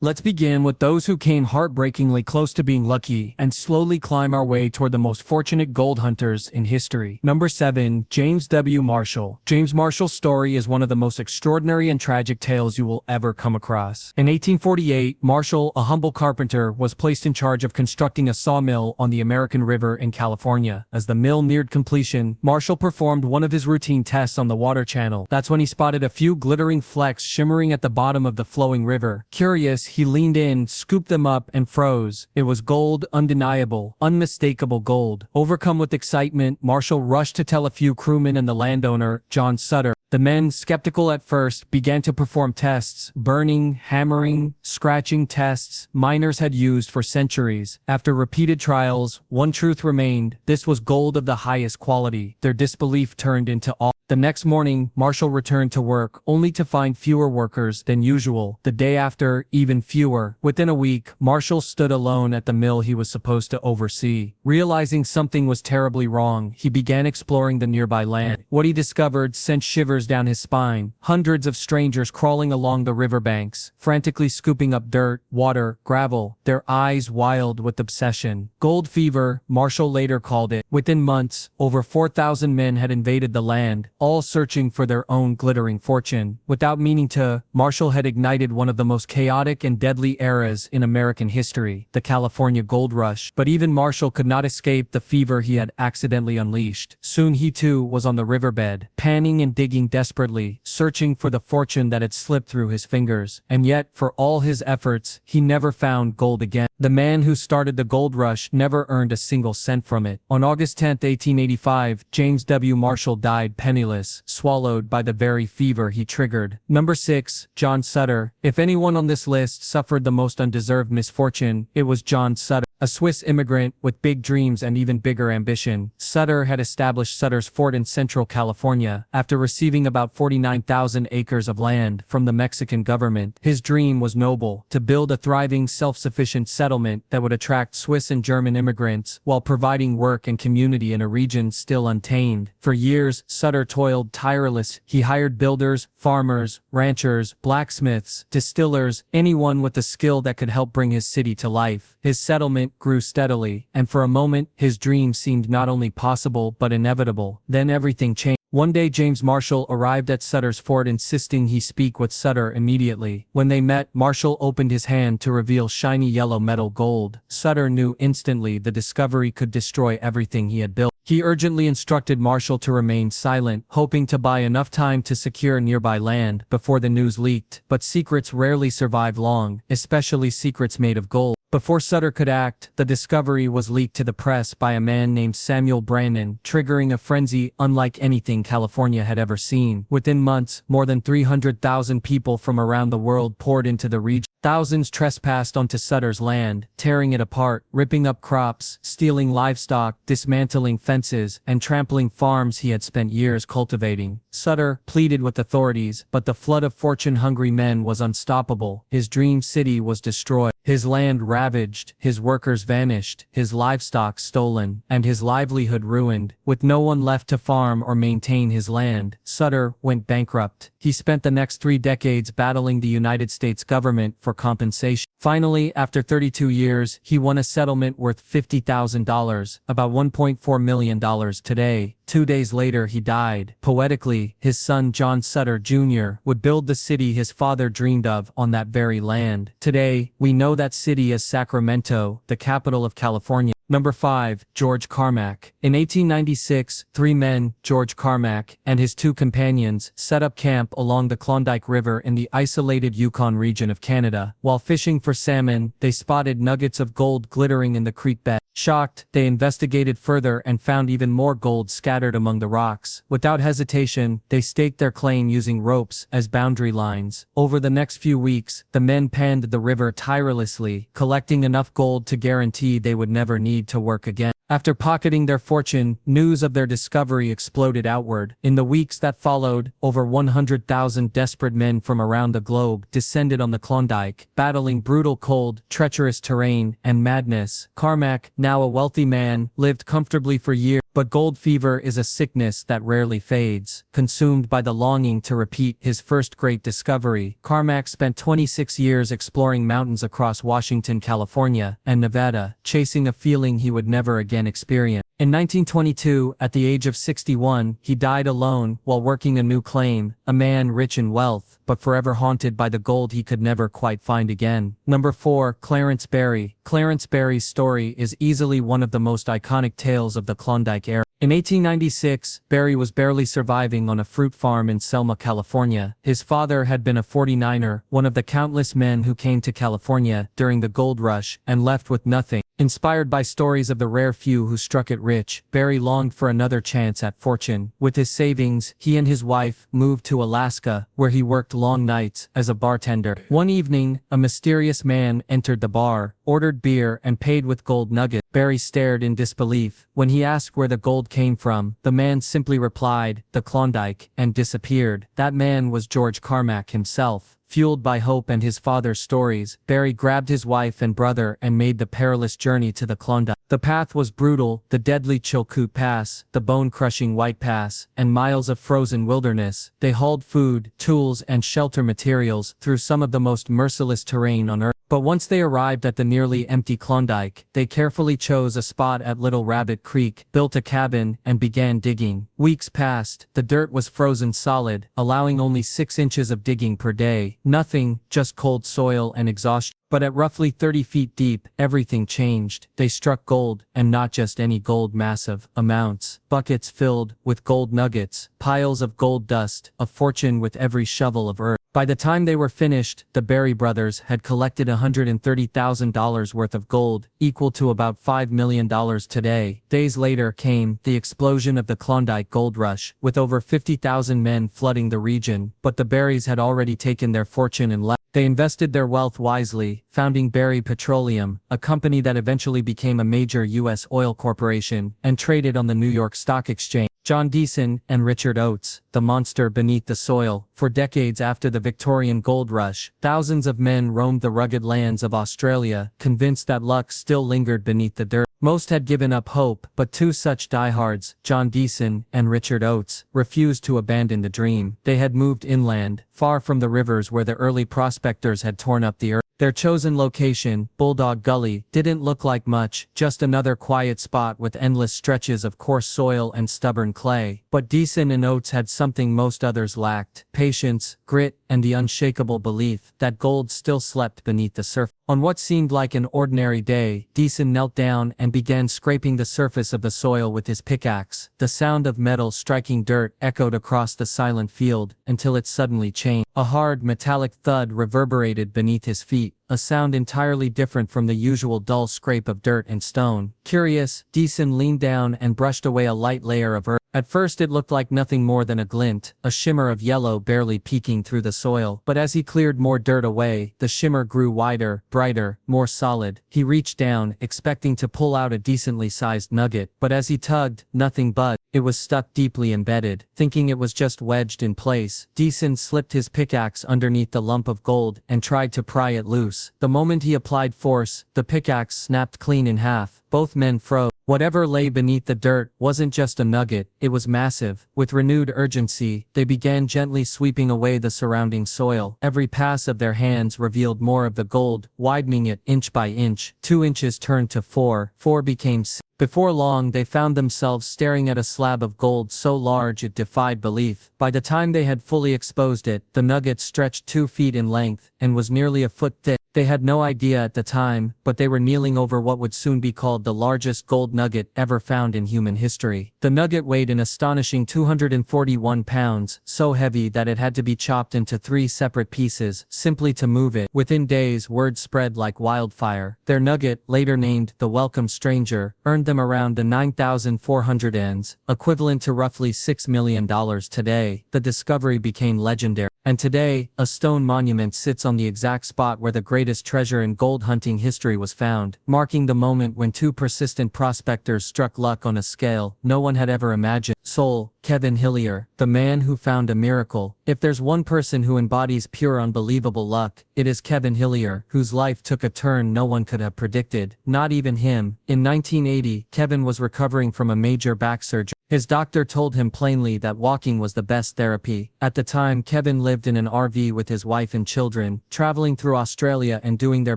Let's begin with those who came heartbreakingly close to being lucky and slowly climb our way toward the most fortunate gold hunters in history. Number 7. James W. Marshall. James Marshall's story is one of the most extraordinary and tragic tales you will ever come across. In 1848, Marshall, a humble carpenter, was placed in charge of constructing a sawmill on the American River in California. As the mill neared completion, Marshall performed one of his routine tests on the water channel. That's when he spotted a few glittering flecks shimmering at the bottom of the flowing river. Curious, he leaned in, scooped them up, and froze. It was gold, undeniable, unmistakable gold. Overcome with excitement, Marshall rushed to tell a few crewmen and the landowner, John Sutter. The men, skeptical at first, began to perform tests, burning, hammering, scratching tests miners had used for centuries. After repeated trials, one truth remained: this was gold of the highest quality. Their disbelief turned into awe. The next morning, Marshall returned to work, only to find fewer workers than usual. The day after, even fewer. Within a week, Marshall stood alone at the mill he was supposed to oversee. Realizing something was terribly wrong, he began exploring the nearby land. What he discovered sent shivers down his spine. Hundreds of strangers crawling along the riverbanks, frantically scooping up dirt, water, gravel, their eyes wild with obsession. Gold fever, Marshall later called it. Within months, over 4,000 men had invaded the land, all searching for their own glittering fortune. Without meaning to, Marshall had ignited one of the most chaotic and deadly eras in American history, the California Gold Rush. But even Marshall could not escape the fever he had accidentally unleashed. Soon he too was on the riverbed, panning and digging desperately, searching for the fortune that had slipped through his fingers. And yet, for all his efforts, he never found gold again. The man who started the gold rush never earned a single cent from it. On August 10, 1885, James W. Marshall died penniless, swallowed by the very fever he triggered. Number 6. John Sutter. If anyone on this list suffered the most undeserved misfortune, it was John Sutter. A Swiss immigrant with big dreams and even bigger ambition, Sutter had established Sutter's Fort in Central California. After receiving about 49,000 acres of land from the Mexican government, his dream was noble: to build a thriving, self-sufficient settlement that would attract Swiss and German immigrants while providing work and community in a region still untamed. For years, Sutter toiled tirelessly. He hired builders, farmers, ranchers, blacksmiths, distillers, anyone with the skill that could help bring his city to life. His settlement grew steadily, and for a moment, his dream seemed not only possible but inevitable. Then everything changed. One day James Marshall arrived at Sutter's fort insisting he speak with Sutter immediately. When they met, Marshall opened his hand to reveal shiny yellow metal gold. Sutter knew instantly the discovery could destroy everything he had built. He urgently instructed Marshall to remain silent, hoping to buy enough time to secure nearby land before the news leaked. But secrets rarely survive long, especially secrets made of gold. Before Sutter could act, the discovery was leaked to the press by a man named Samuel Brandon, triggering a frenzy unlike anything California had ever seen. Within months, more than 300,000 people from around the world poured into the region. Thousands trespassed onto Sutter's land, tearing it apart, ripping up crops, stealing livestock, dismantling fences, and trampling farms he had spent years cultivating. Sutter pleaded with authorities, but the flood of fortune-hungry men was unstoppable. His dream city was destroyed, his land ravaged, his workers vanished, his livestock stolen, and his livelihood ruined. With no one left to farm or maintain his land, Sutter went bankrupt. He spent the next 3 decades battling the United States government for compensation. Finally, after 32 years, he won a settlement worth $50,000, about $1.4 million today. 2 days later he died. Poetically, his son John Sutter Jr. would build the city his father dreamed of on that very land. Today, we know that city as Sacramento, the capital of California. Number 5. George Carmack. In 1896, 3 men, George Carmack and his 2 companions, set up camp along the Klondike River in the isolated Yukon region of Canada. While fishing for salmon, they spotted nuggets of gold glittering in the creek bed. Shocked, they investigated further and found even more gold scattered among the rocks. Without hesitation, they staked their claim using ropes as boundary lines. Over the next few weeks, the men panned the river tirelessly, collecting enough gold to guarantee they would never need to work again. After pocketing their fortune, news of their discovery exploded outward. In the weeks that followed, over 100,000 desperate men from around the globe descended on the Klondike, battling brutal cold, treacherous terrain, and madness. Carmack, now a wealthy man, lived comfortably for years. But gold fever is a sickness that rarely fades. Consumed by the longing to repeat his first great discovery, Carmack spent 26 years exploring mountains across Washington, California, and Nevada, chasing a feeling he would never again experience. In 1922, at the age of 61, he died alone while working a new claim, a man rich in wealth, but forever haunted by the gold he could never quite find again. Number 4. Clarence Berry. Clarence Berry's story is easily one of the most iconic tales of the Klondike era. In 1896, Berry was barely surviving on a fruit farm in Selma, California. His father had been a 49er, one of the countless men who came to California during the gold rush and left with nothing. Inspired by stories of the rare few who struck it rich, Berry longed for another chance at fortune. With his savings, he and his wife moved to Alaska, where he worked long nights as a bartender. One evening, a mysterious man entered the bar, ordered beer, and paid with gold nuggets. Berry stared in disbelief. When he asked where the gold came from, the man simply replied, "The Klondike," and disappeared. That man was George Carmack himself. Fueled by hope and his father's stories, Berry grabbed his wife and brother and made the perilous journey to the Klondike. The path was brutal, the deadly Chilkoot Pass, the bone-crushing White Pass, and miles of frozen wilderness. They hauled food, tools, and shelter materials through some of the most merciless terrain on Earth. But once they arrived at the nearly empty Klondike, they carefully chose a spot at Little Rabbit Creek, built a cabin, and began digging. Weeks passed, the dirt was frozen solid, allowing only 6 inches of digging per day. Nothing, just cold soil and exhaustion. But at roughly 30 feet deep, everything changed. They struck gold, and not just any gold, massive amounts. Buckets filled with gold nuggets, piles of gold dust, a fortune with every shovel of earth. By the time they were finished, the Berry brothers had collected $130,000 worth of gold, equal to about $5 million today. Days later came the explosion of the Klondike Gold Rush, with over 50,000 men flooding the region, but the Berrys had already taken their fortune and left. They invested their wealth wisely, founding Berry Petroleum, a company that eventually became a major U.S. oil corporation and traded on the New York Stock Exchange. John Deason and Richard Oates, the monster beneath the soil. For decades after the Victorian gold rush, thousands of men roamed the rugged lands of Australia, convinced that luck still lingered beneath the dirt. Most had given up hope, but two such diehards, John Deason and Richard Oates, refused to abandon the dream. They had moved inland, far from the rivers where the early prospectors had torn up the earth. Their chosen location, Bulldog Gully, didn't look like much, just another quiet spot with endless stretches of coarse soil and stubborn clay. But Deason and Oates had something most others lacked: patience, grit, and the unshakable belief that gold still slept beneath the surface. On what seemed like an ordinary day, Deason knelt down and began scraping the surface of the soil with his pickaxe. The sound of metal striking dirt echoed across the silent field, until it suddenly changed. A hard, metallic thud reverberated beneath his feet, a sound entirely different from the usual dull scrape of dirt and stone. Curious, Deason leaned down and brushed away a light layer of earth. At first it looked like nothing more than a glint, a shimmer of yellow barely peeking through the soil. But as he cleared more dirt away, the shimmer grew wider, brighter, more solid. He reached down, expecting to pull out a decently sized nugget, but as he tugged, nothing budged. It was stuck deeply embedded. Thinking it was just wedged in place, Deason slipped his pickaxe underneath the lump of gold and tried to pry it loose. The moment he applied force, the pickaxe snapped clean in half. Both men froze. Whatever lay beneath the dirt wasn't just a nugget, it was massive. With renewed urgency, they began gently sweeping away the surrounding soil. Every pass of their hands revealed more of the gold, widening it inch by inch. 2 inches turned to 4, 4 became 6. Before long they found themselves staring at a slab of gold so large it defied belief. By the time they had fully exposed it, the nugget stretched 2 feet in length and was nearly a foot thick. They had no idea at the time, but they were kneeling over what would soon be called the largest gold nugget ever found in human history. The nugget weighed an astonishing 241 pounds, so heavy that it had to be chopped into 3 separate pieces, simply to move it. Within days, word spread like wildfire. Their nugget, later named the Welcome Stranger, earned them around the 9,400 ends, equivalent to roughly $6 million today. The discovery became legendary. And today, a stone monument sits on the exact spot where the greatest greatest treasure in gold hunting history was found, marking the moment when two persistent prospectors struck luck on a scale no one had ever imagined. Soul, Kevin Hillier, the man who found a miracle. If there's one person who embodies pure unbelievable luck, it is Kevin Hillier, whose life took a turn no one could have predicted, not even him. In 1980, Kevin was recovering from a major back surgery. His doctor told him plainly that walking was the best therapy. At the time, Kevin lived in an RV with his wife and children, traveling through Australia and doing their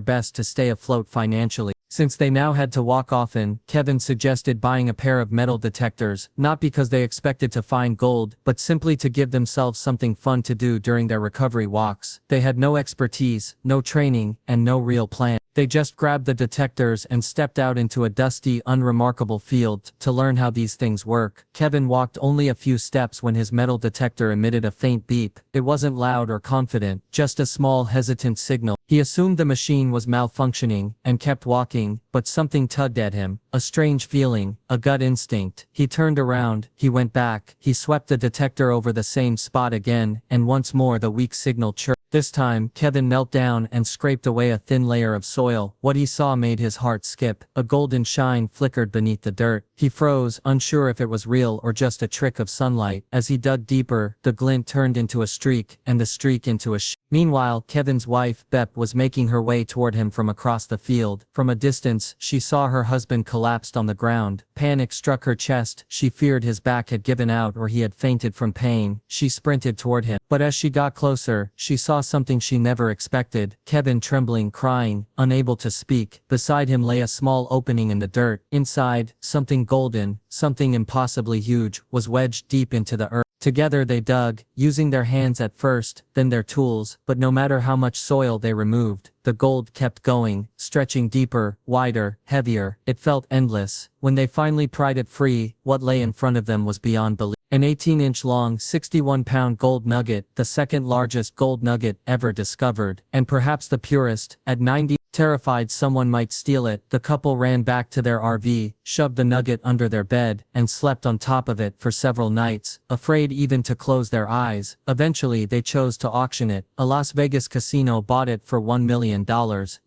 best to stay afloat financially. Since they now had to walk often, Kevin suggested buying a pair of metal detectors, not because they expected to find gold, but simply to give themselves something fun to do during their recovery walks. They had no expertise, no training, and no real plan. They just grabbed the detectors and stepped out into a dusty, unremarkable field to learn how these things work. Kevin walked only a few steps when his metal detector emitted a faint beep. It wasn't loud or confident, just a small, hesitant signal. He assumed the machine was malfunctioning and kept walking, but something tugged at him, a strange feeling, a gut instinct. He turned around, he went back, he swept the detector over the same spot again, and once more the weak signal chirped. This time, Kevin knelt down and scraped away a thin layer of soil. What he saw made his heart skip. A golden shine flickered beneath the dirt. He froze, unsure if it was real or just a trick of sunlight. As he dug deeper, the glint turned into a streak, and the streak into a Meanwhile, Kevin's wife, Bep, was making her way toward him from across the field. From a distance, she saw her husband collapsed on the ground. Panic struck her chest. She feared his back had given out or he had fainted from pain. She sprinted toward him. But as she got closer, she saw something she never expected. Kevin trembling, crying, unable to speak. Beside him lay a small opening in the dirt. Inside, something golden, something impossibly huge, was wedged deep into the earth. Together they dug, using their hands at first, then their tools, but no matter how much soil they removed, the gold kept going, stretching deeper, wider, heavier. It felt endless. When they finally pried it free, what lay in front of them was beyond belief. An 18-inch long, 61-pound gold nugget, the second largest gold nugget ever discovered, and perhaps the purest, at 90. Terrified someone might steal it, the couple ran back to their RV, shoved the nugget under their bed, and slept on top of it for several nights, afraid even to close their eyes. Eventually they chose to auction it. A Las Vegas casino bought it for $1 million,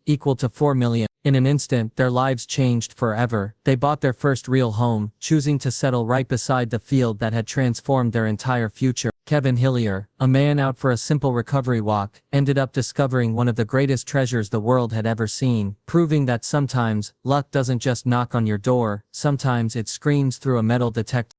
equal to $4 million. In an instant, their lives changed forever. They bought their first real home, choosing to settle right beside the field that had transformed their entire future. Kevin Hillier, a man out for a simple recovery walk, ended up discovering one of the greatest treasures the world had ever seen, proving that sometimes, luck doesn't just knock on your door, sometimes it screams through a metal detector.